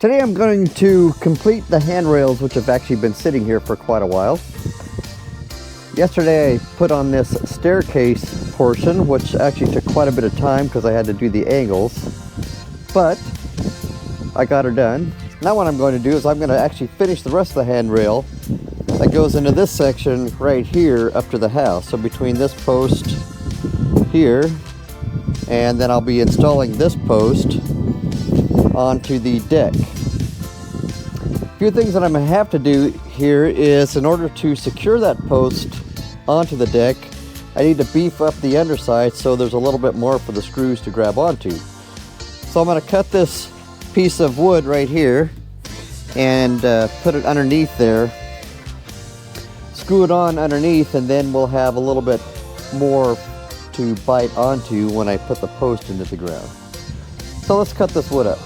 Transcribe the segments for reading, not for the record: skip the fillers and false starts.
Today I'm going to complete the handrails, which have actually been sitting here for quite a while. Yesterday I put on this staircase portion, which actually took quite a bit of time because I had to do the angles, but I got her done. Now what I'm going to do is I'm going to actually finish the rest of the handrail that goes into this section right here up to the house. So between this post here, and then I'll be installing this post onto the deck. A few things that I'm going to have to do here is, in order to secure that post onto the deck, I need to beef up the underside so there's a little bit more for the screws to grab onto. So I'm going to cut this piece of wood right here and put it underneath there, screw it on underneath, and then we'll have a little bit more to bite onto when I put the post into the ground. So let's cut this wood up.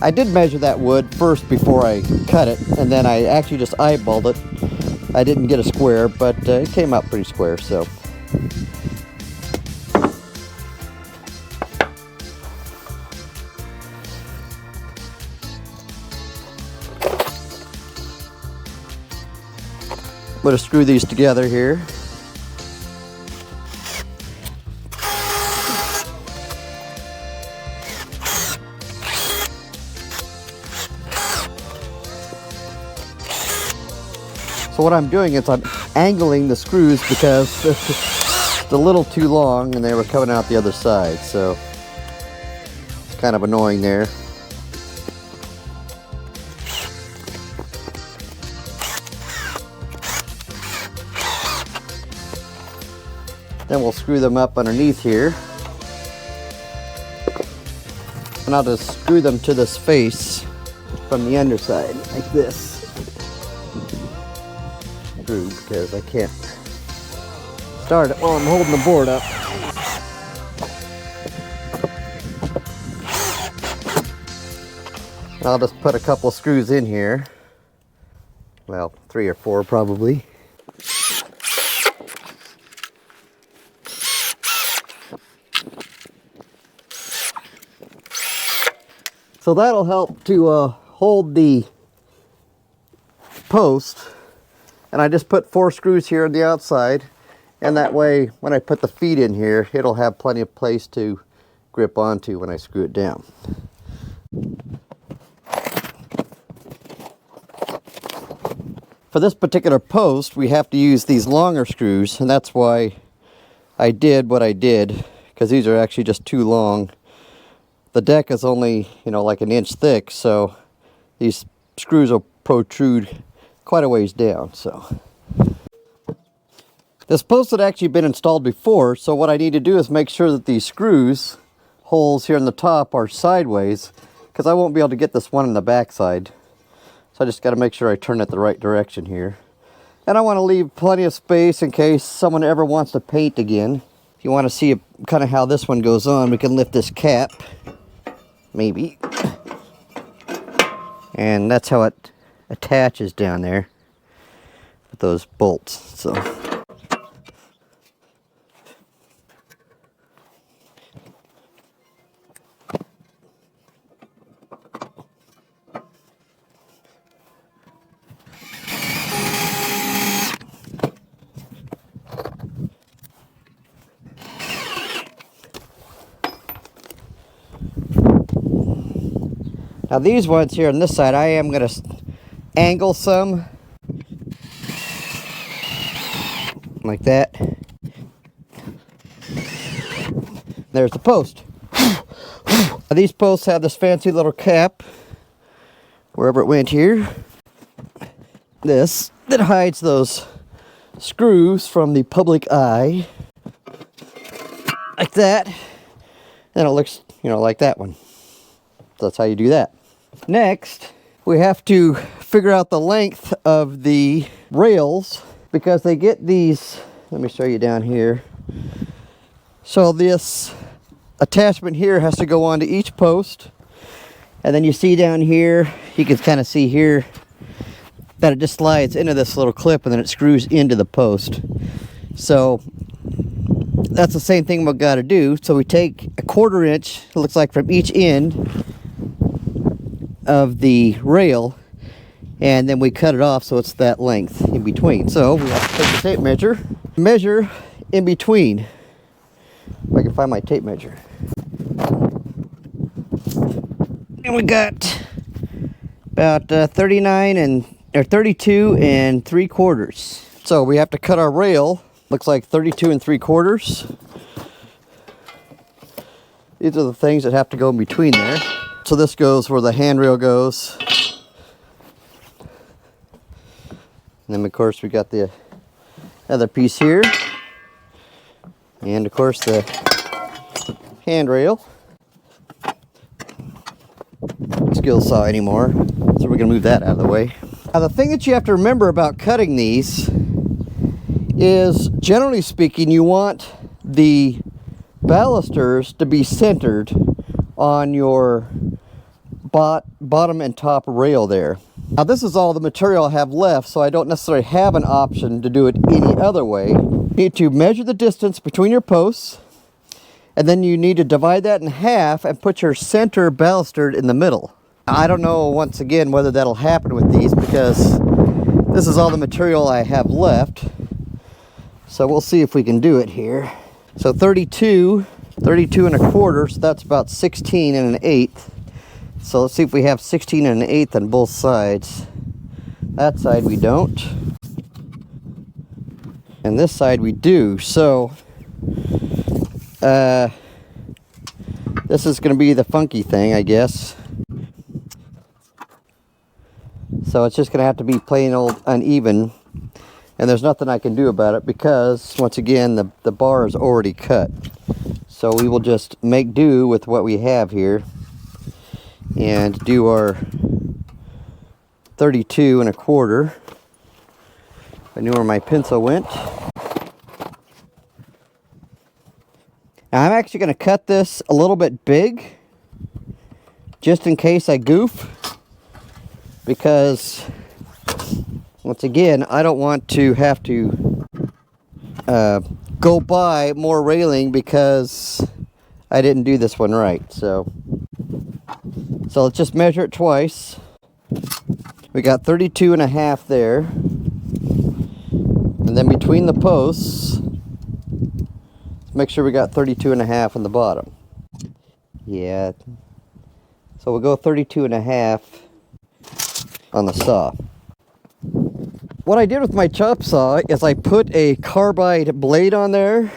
I did measure that wood first before I cut it, and then I actually just eyeballed it. I didn't get a square, but it came out pretty square, so. I'm going to screw these together here. So what I'm doing is I'm angling the screws because it's a little too long and they were coming out the other side, so it's kind of annoying there. Then we'll screw them up underneath here. And I'll just screw them to this face from the underside, like this. Because I can't start it while I'm holding the board up. I'll just put a couple screws in here. Well, 3 or 4 probably. So that'll help to hold the post. And I just put 4 screws here on the outside, and that way when I put the feet in here, it'll have plenty of place to grip onto when I screw it down. For this particular post, we have to use these longer screws, and that's why I did what I did, because these are actually just too long. The deck is only, like an inch thick, so these screws will protrude quite a ways down. So this post had actually been installed before, so what I need to do is make sure that these screws holes here on the top are sideways, because I won't be able to get this one on the back side. So I just got to make sure I turn it the right direction here, and I want to leave plenty of space in case someone ever wants to paint again. If you want to see kind of how this one goes on, we can lift this cap, maybe, and that's how it attaches down there with those bolts. So now these ones here on this side, I am going to angle some like that. There's the post. These posts have this fancy little cap wherever it went here, this that hides those screws from the public eye, like that. And it looks like that one. So that's how you do that. Next, we have to figure out the length of the rails, because they get these, let me show you down here. So this attachment here has to go onto each post, and then you see down here, you can kind of see here, that it just slides into this little clip and then it screws into the post. So that's the same thing we've got to do. So we take a 1/4 inch, it looks like, from each end of the rail, and then we cut it off so it's that length in between. So we have to take the tape measure in between. If I can find my tape measure. And we got about 32 3/4. So we have to cut our rail. Looks like 32 3/4. These are the things that have to go in between there. So this goes where the handrail goes. And then of course we got the other piece here. And of course the handrail. Skill saw anymore. So we're gonna move that out of the way. Now the thing that you have to remember about cutting these is, generally speaking, you want the balusters to be centered on your bottom and top rail there. Now this is all the material I have left, so I don't necessarily have an option to do it any other way. You need to measure the distance between your posts, and then you need to divide that in half and put your center baluster in the middle. I don't know, once again, whether that'll happen with these, because this is all the material I have left. So we'll see if we can do it here. So 32 1/4, so that's about 16 1/8. So let's see if we have 16 1/8 on both sides. That side we don't. And this side we do. So this is going to be the funky thing, I guess. So it's just going to have to be plain old uneven. And there's nothing I can do about it because, once again, the bar is already cut. So we will just make do with what we have here and do our 32 1/4. I knew where my pencil went. Now I'm actually going to cut this a little bit big, just in case I goof, because once again, I don't want to have to go buy more railing because I didn't do this one right. So let's just measure it twice. We got 32 1/2 there. And then between the posts, make sure we got 32 1/2 on the bottom. Yeah. So we'll go 32 1/2 on the saw. What I did with my chop saw is I put a carbide blade on there.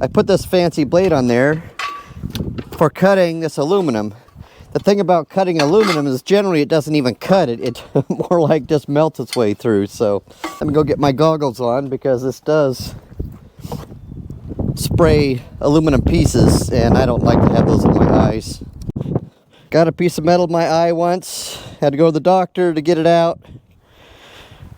I put this fancy blade on there for cutting this aluminum. The thing about cutting aluminum is generally it doesn't even cut it. It more like just melts its way through. So let me go get my goggles on, because this does spray aluminum pieces and I don't like to have those in my eyes. Got a piece of metal in my eye once. Had to go to the doctor to get it out.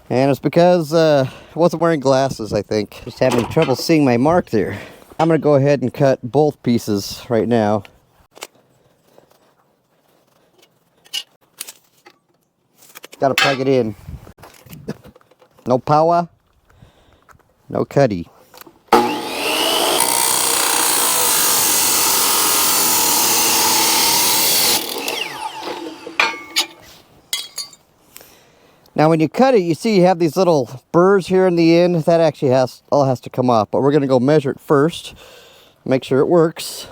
And it's because I wasn't wearing glasses, I think. Just having trouble seeing my mark there. I'm going to go ahead and cut both pieces right now. Got to plug it in. No power, no cutty. Now when you cut it, you see you have these little burrs here in the end. That actually all has to come off, but we're going to go measure it first. Make sure it works,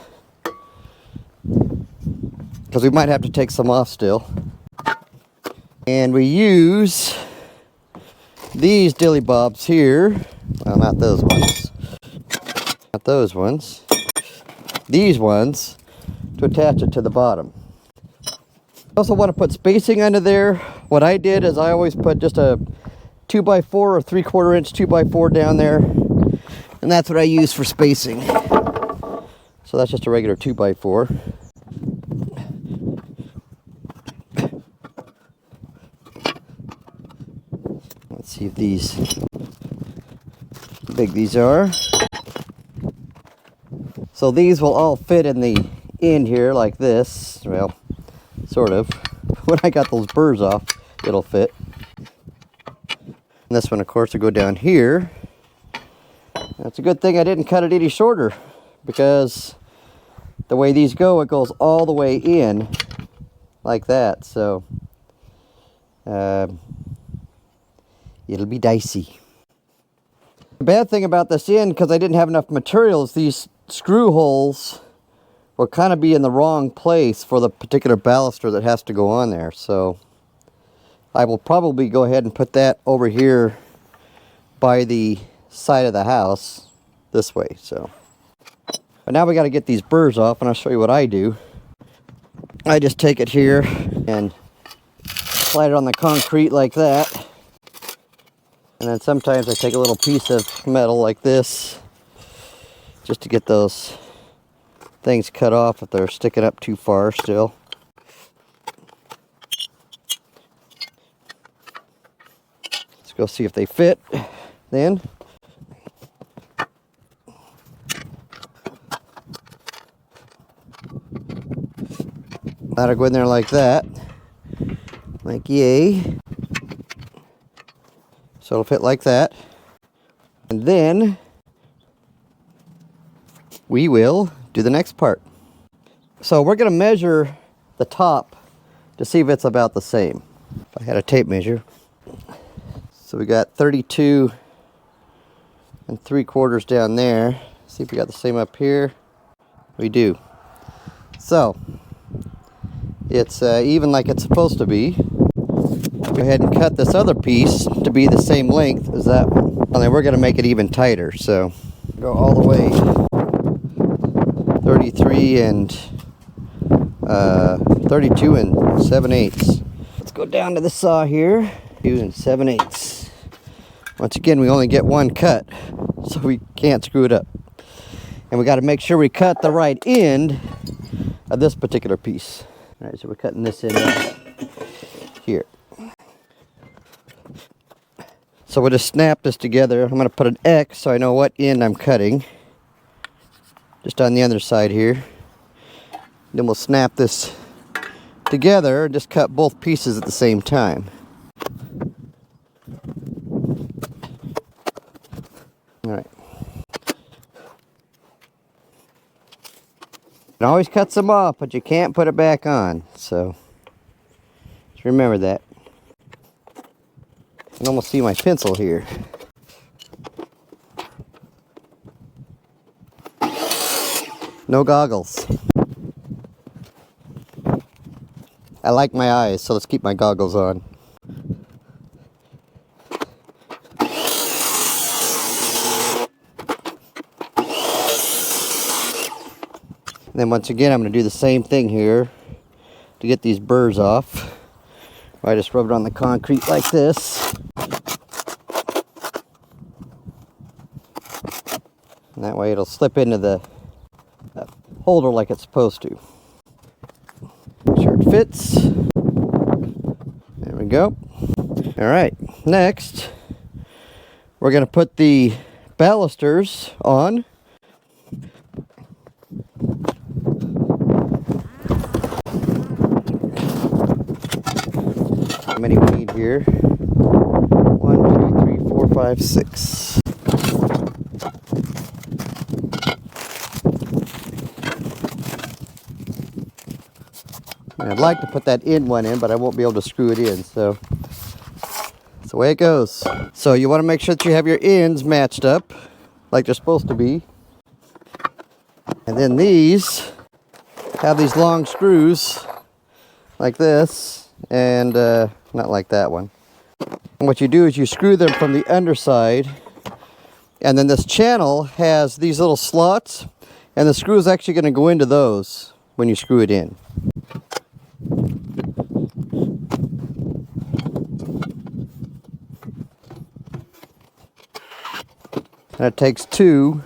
because we might have to take some off still. And we use these dilly bobs here. Well, not those ones. Not those ones. These ones to attach it to the bottom. I also want to put spacing under there. What I did is I always put just a 2x4 or 3/4 inch 2x4 down there, and that's what I use for spacing. So that's just a regular 2x4. Let's see if how big these are. So these will all fit in the end here like this. Well, sort of. When I got those burrs off, it'll fit. And this one, of course, will go down here. That's a good thing I didn't cut it any shorter, because the way these go, it goes all the way in like that. So it'll be dicey. The bad thing about this end, because I didn't have enough materials, these screw holes will kind of be in the wrong place for the particular baluster that has to go on there. So I will probably go ahead and put that over here by the side of the house this way. So, but now we got to get these burrs off, and I'll show you what I do. I just take it here and slide it on the concrete like that. And then sometimes I take a little piece of metal like this just to get those things cut off if they're sticking up too far still. Let's go see if they fit then. That'll go in there like that. Like yay. So it'll fit like that. And then we will do the next part. So we're going to measure the top to see if it's about the same. If I had a tape measure. So we got 32 3/4 down there. See if we got the same up here. We do. So it's even like it's supposed to be. Go ahead and cut this other piece to be the same length as that one. And then we're going to make it even tighter. So go all the way 32 and 7/8. Let's go down to the saw here. 2 7/8. Once again, we only get one cut, so we can't screw it up. And we got to make sure we cut the right end of this particular piece. All right, so we're cutting this end here. So we'll just snap this together. I'm going to put an X so I know what end I'm cutting. Just on the other side here. Then we'll snap this together and just cut both pieces at the same time. All right. It always cuts them off, but you can't put it back on. So just remember that. You can almost see my pencil here. No goggles. I like my eyes, so let's keep my goggles on. And then once again, I'm going to do the same thing here to get these burrs off. I just rub it on the concrete like this. And that way it'll slip into the holder like it's supposed to. Make sure it fits. There we go. All right, next we're going to put the balusters on. How many we need here? 1, 2, 3, 4, 5, 6. I'd like to put that end one in, but I won't be able to screw it in, so that's the way it goes. So you want to make sure that you have your ends matched up like they're supposed to be. And then these have these long screws like this, and not like that one. And what you do is you screw them from the underside, and then this channel has these little slots, and the screw is actually going to go into those when you screw it in. And it takes 2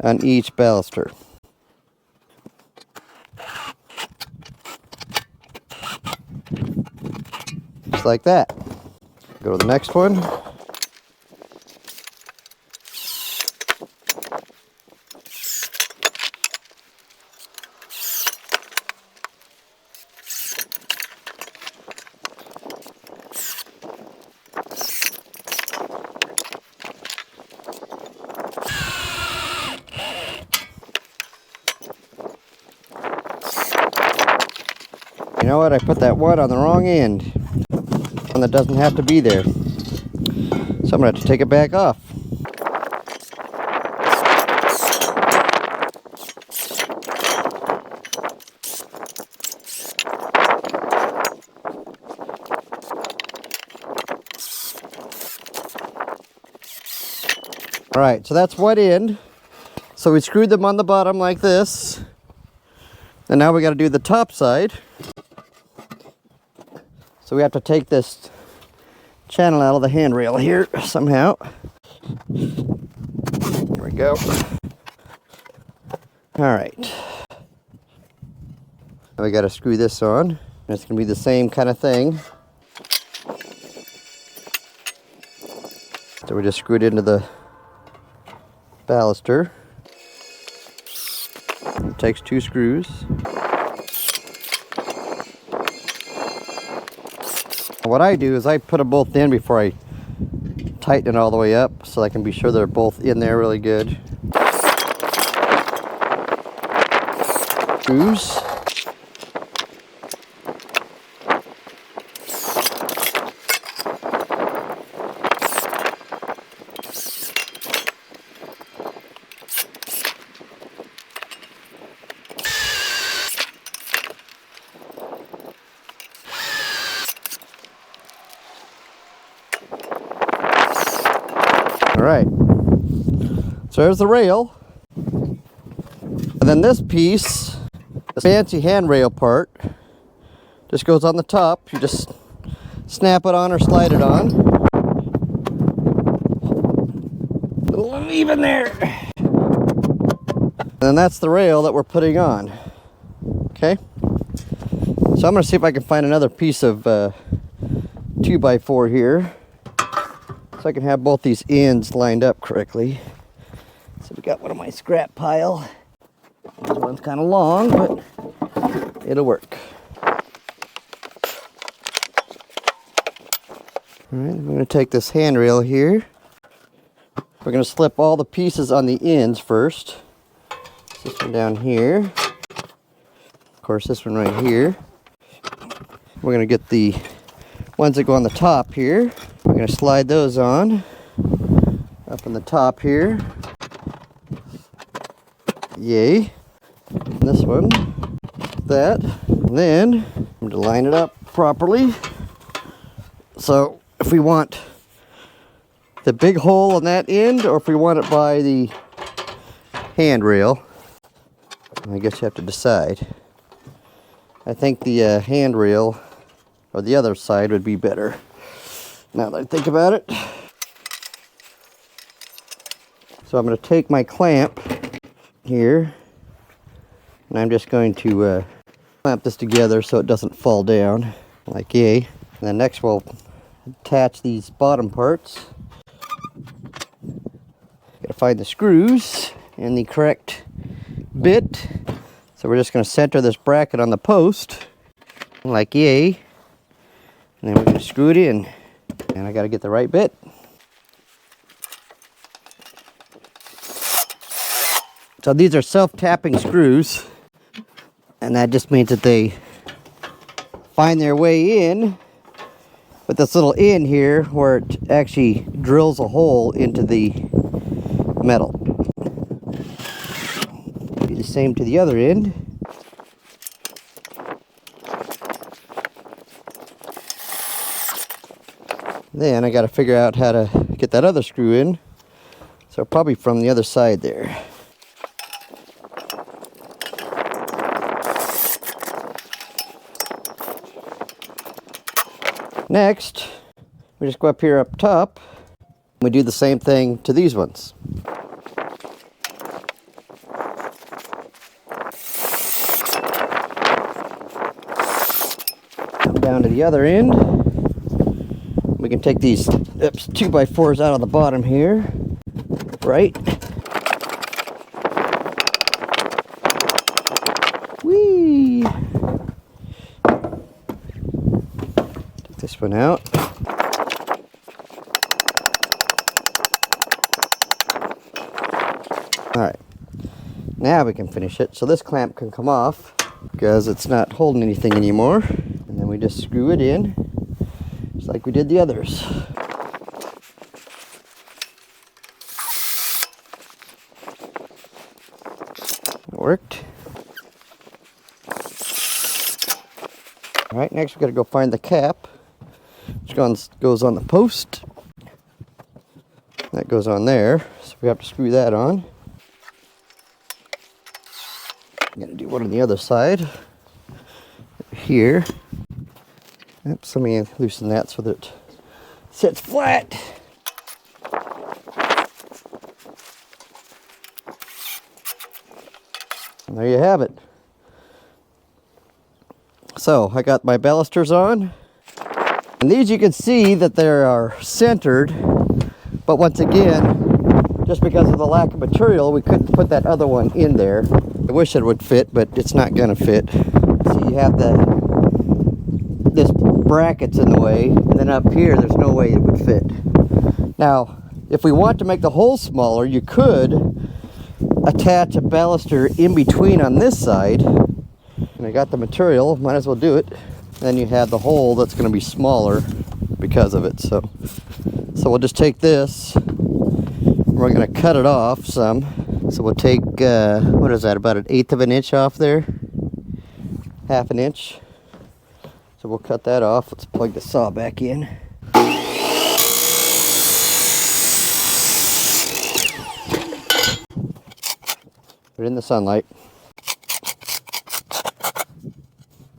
on each baluster. Just like that. Go to the next one. You know what? I put that one on the wrong end. One that doesn't have to be there. So I'm going to have to take it back off. Alright, so that's one end. So we screwed them on the bottom like this. And now we got to do the top side. So we have to take this channel out of the handrail here somehow. There we go. Alright. Now we got to screw this on. It's going to be the same kind of thing. So we just screwed into the baluster. It takes 2 screws. What I do is I put them both in before I tighten it all the way up so I can be sure they're both in there really good. Screws. Alright, so there's the rail, and then this piece, this fancy handrail part, just goes on the top. You just snap it on or slide it on. A little uneven there. And then that's the rail that we're putting on. Okay, so I'm going to see if I can find another piece of 2x4 here. So I can have both these ends lined up correctly. So we got one of my scrap pile. This one's kind of long, but it'll work. Alright, I'm going to take this handrail here. We're going to slip all the pieces on the ends first. This one down here. Of course, this one right here. We're going to get the ones that go on the top here. We're going to slide those on up on the top here. Yay. And this one, that. And then I'm going to line it up properly. So if we want the big hole on that end, or if we want it by the handrail, I guess you have to decide. I think the handrail or the other side would be better. Now that I think about it. So I'm going to take my clamp here, and I'm just going to clamp this together so it doesn't fall down, like yay. And then next we'll attach these bottom parts. Got to find the screws and the correct bit. So we're just going to center this bracket on the post, like yay. And then we're going to screw it in. And I got to get the right bit. So these are self-tapping screws, and that just means that they find their way in with this little end here where it actually drills a hole into the metal. Do the same to the other end. Then I got to figure out how to get that other screw in. So probably from the other side there. Next, we just go up here up top. We do the same thing to these ones. Come down to the other end. We can take these 2x4s out of the bottom here, right? Whee! Take this one out. All right, now we can finish it. So this clamp can come off. because it's not holding anything anymore. And then we just screw it in, just like we did the others. It worked. All right, next we got to go find the cap, which goes on the post. That goes on there, so we have to screw that on. I'm going to do one on the other side, here. Oops, let me loosen that so that it sits flat. And there you have it. So I got my balusters on, and these you can see that they are centered, but once again, just because of the lack of material, we couldn't put that other one in there. I wish it would fit, but it's not going to fit. So you have this brackets in the way, and then up here there's no way it would fit. Now, if we want to make the hole smaller, you could attach a baluster in between on this side. And I got the material, might as well do it. Then you have the hole that's going to be smaller because of it. So we'll just take this, we're going to cut it off some. So we'll take, what is that, about 1/8 of an inch off there? 1/2 an inch. So we'll cut that off. Let's plug the saw back in. Put it in the sunlight.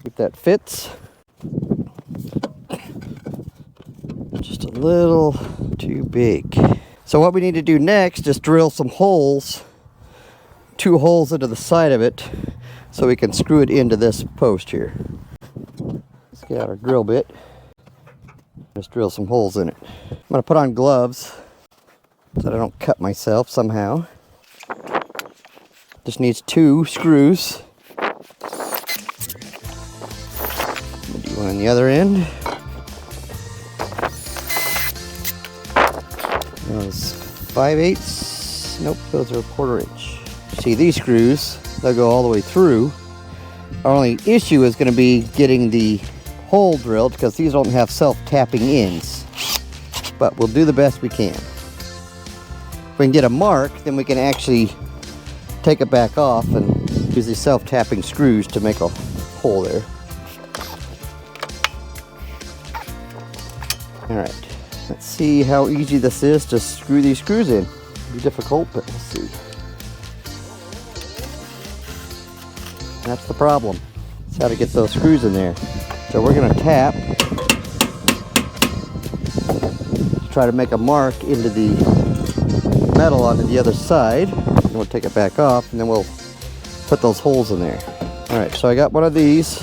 If that fits. Just a little too big. So what we need to do next is drill some holes, 2 holes into the side of it, so we can screw it into this post here. Let's get out our drill bit. Just drill some holes in it. I'm going to put on gloves so that I don't cut myself somehow. Just needs 2 screws. We'll do one on the other end. Those 5/8. Nope, those are 1/4 inch. See, these screws, they'll go all the way through. Our only issue is going to be getting the hole drilled because these don't have self-tapping ends. But we'll do the best we can. If we can get a mark, then we can actually take it back off and use these self-tapping screws to make a hole there. Alright, let's see how easy this is to screw these screws in. It'll be difficult, but let's see. That's the problem. It's how to get those screws in there. So we're going to tap to try to make a mark into the metal onto the other side. And we'll take it back off, and then we'll put those holes in there. Alright, so I got one of these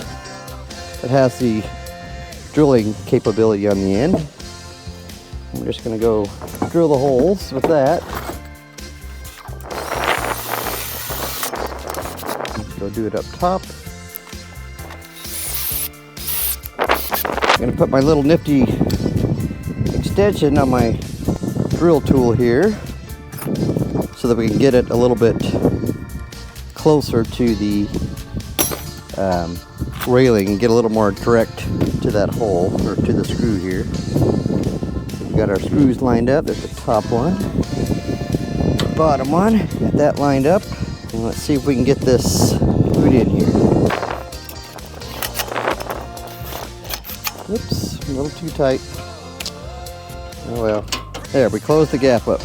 that has the drilling capability on the end. I'm just going to go drill the holes with that. Go do it up top. I'm going to put my little nifty extension on my drill tool here so that we can get it a little bit closer to the railing and get a little more direct to that hole, or to the screw here. So we got our screws lined up. There's the top one, bottom one, got that lined up. And let's see if we can get this screwed in here. Oops, a little too tight. Oh well. There, we closed the gap up.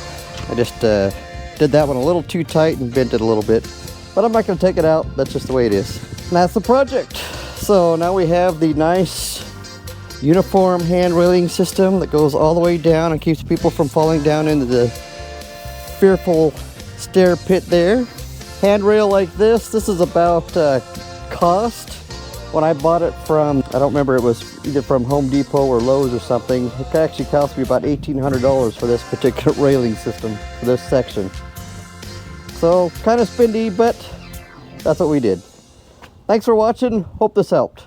I just did that one a little too tight and bent it a little bit. But I'm not going to take it out. That's just the way it is. And that's the project. So now we have the nice uniform hand railing system that goes all the way down and keeps people from falling down into the fearful stair pit there. Handrail like this is about cost. When I bought it from, I don't remember, it was either from Home Depot or Lowe's or something. It actually cost me about $1,800 for this particular railing system, for this section. So, kind of spendy, but that's what we did. Thanks for watching. Hope this helped.